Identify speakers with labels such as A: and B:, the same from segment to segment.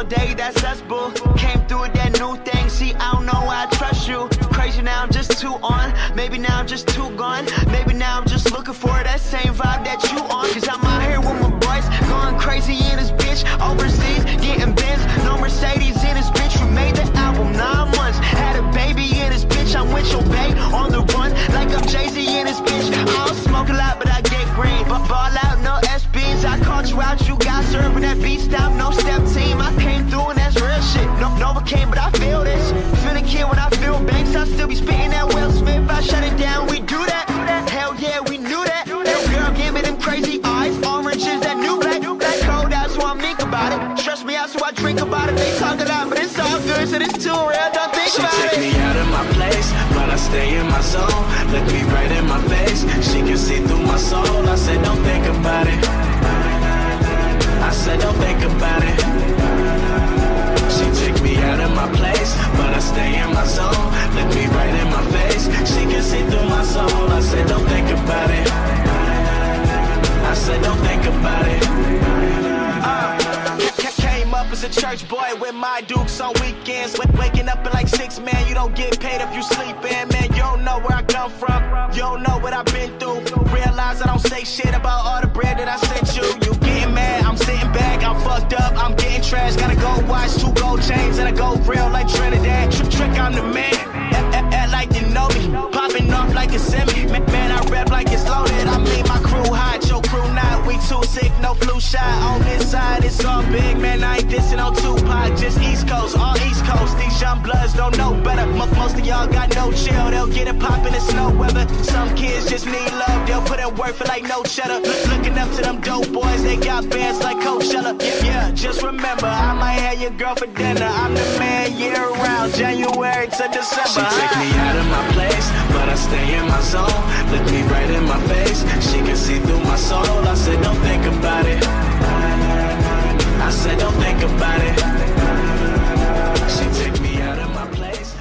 A: day, that's us, boo. Came through with that new thing, see, I don't know why I trust you. Crazy now, I'm just too on. Maybe now I'm just too gone. Maybe now I'm just looking for that same vibe that you on. Cause I'm out here with my boys, going crazy in this bitch. Overseas, getting Benz, no Mercedes in this bitch. We made the album 9 months, had a baby in this bitch. I'm with your babe, on the run, like I'm Jay-Z in this bitch. I don't smoke a lot, but I get green. But ball out, no SBs. I called you out, you got served with that beat stop, no step team. I came through and that's real shit. No, Novocaine, but I feel this. Feel a kid when I feel banks. I still be spitting that Will Smith. I shut it down, we do that. Hell yeah, we knew that. Little girl, give me them crazy eyes. Orange is that new black. Black cold, that's why I'm think about it. Trust me, that's why I drink about it. They talk a lot, but it's all good, so it's too real. Don't think about it.
B: She take me out of my place, but I stay in my zone. Look me right in my face. She can see through my soul. I said, don't think about it. I said, don't think about it. She took me out of my place, but I stay in my zone. Look me right in my face. She can see through my soul. I said, don't think about it. I said, don't think about it. Came up as a church boy with my dukes on weekends. Waking up at like 6, man, you don't get paid if you sleepin'. Man, you don't know where I come from. You don't know what I've been through. Realize I don't say shit about all the bread that I sent you. You getting mad, I'm sitting back, I'm fucked up, I'm getting trash. Gotta go watch 2 gold chains and a gold grill like Trinidad. Trick, I'm the man. Act like you know me. Popping off like a semi. Man, I rap like it's loaded. I mean my crew hot, your crew not. We too sick, no flu shot. On this side, it's all big. Man, I ain't dissing on Tupac. Just East Coast, all East Coast. These young bloods don't know better. Most of y'all got no chill. They'll get it poppin' in snow weather. Some kids just need love. They'll put in work for like no cheddar. Looking up to them dope boys. They got bands like Coachella. Yeah, just remember, I might have your girl for dinner. I'm the man year round, January to December. She take me out of my place, but I stay in my zone. Look me right in my face. She can see through my soul. I said, don't think about it. I said, don't think about it. She took me out of my place.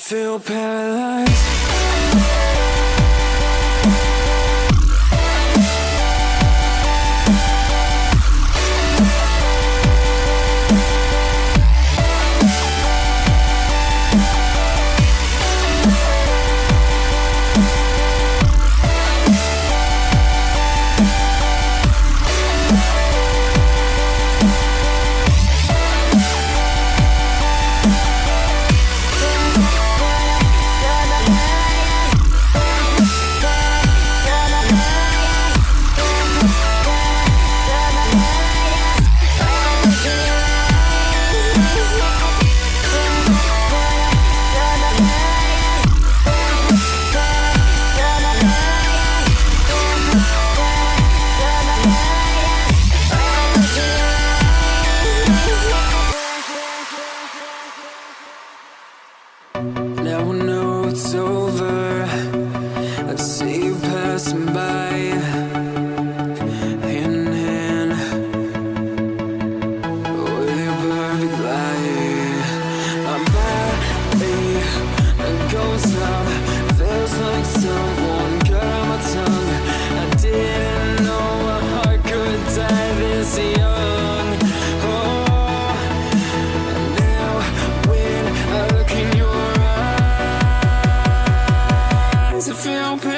C: feel paralyzed. Now I know it's over. I see you passing by, hand in hand, with your perfect light. My body goes numb, feels like someone cut out my tongue. I didn't know a heart could die this young. Oh, now when I look in your eyes, I feel pain.